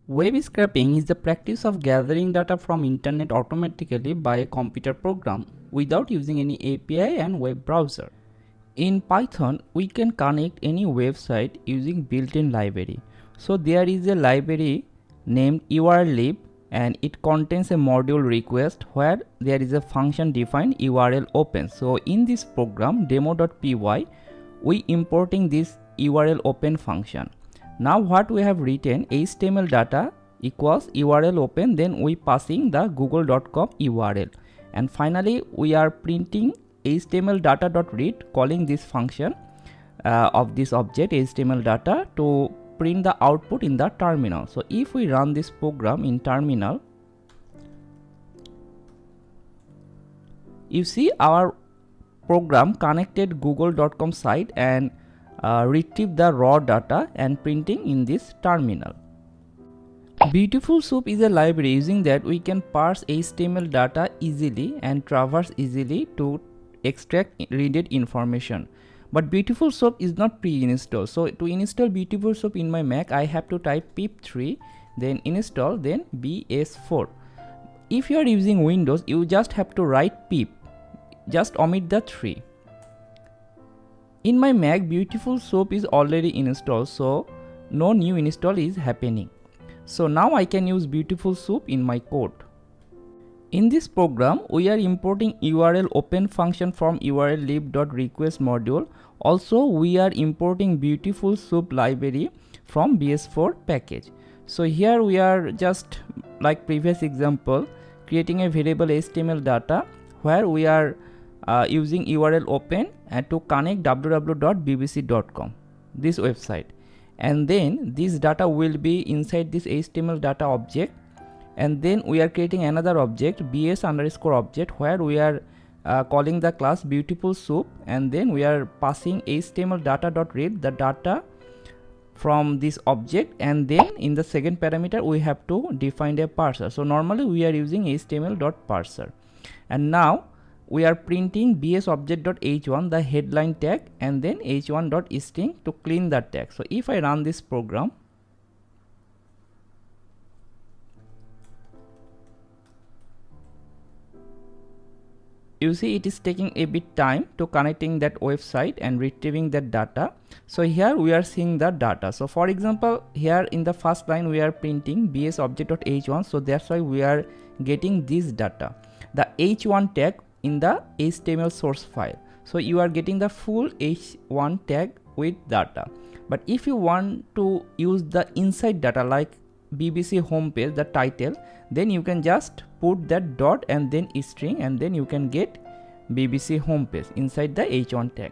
Web scraping is the practice of gathering data from internet automatically by a computer program without using any API and web browser. In Python, we can connect any website using built-in library. So there is a library named urllib and it contains a module request where there is a function defined url open. So in this program demo.py, we importing this url open function. Now what we have written, HTML data equals URL open, then we passing the google.com URL, and finally we are printing HTML data.read, calling this function of this object HTML data to print the output in the terminal. So if we run this program in terminal, you see our program connected google.com site and retrieve the raw data and printing in this terminal. BeautifulSoup is a library. Using that we can parse HTML data easily and traverse easily to extract needed information. But BeautifulSoup is not pre-installed. So to install BeautifulSoup in my Mac, I have to type pip3, then install, then bs4. If you are using Windows, you just have to write pip, just omit the 3. In my Mac, BeautifulSoup is already installed, so no new install is happening. So now I can use BeautifulSoup in my code. In this program, we are importing URL open function from urllib.request module. Also, we are importing BeautifulSoup library from bs4 package. So here we are just like previous example, creating a variable HTML data where we are using URL open and to connect www.bbc.com, this website, and then this data will be inside this HTML data object, and then we are creating another object bs_object where we are calling the class BeautifulSoup, and then we are passing HTML data.read the data from this object, and then in the second parameter we have to define a parser. So normally we are using HTML.parser, and now we are printing bs_object.h1 the headline tag and then h1.string to clean that tag. So if I run this program, you see it is taking a bit time to connecting that website and retrieving that data. So here we are seeing the data. So for example, here in the first line we are printing bs_object.h1, so that's why we are getting this data, the h1 tag in the HTML source file. So you are getting the full h1 tag with data. But if you want to use the inside data like BBC homepage, the title, then you can just put that dot and then string, and then you can get BBC homepage inside the h1 tag.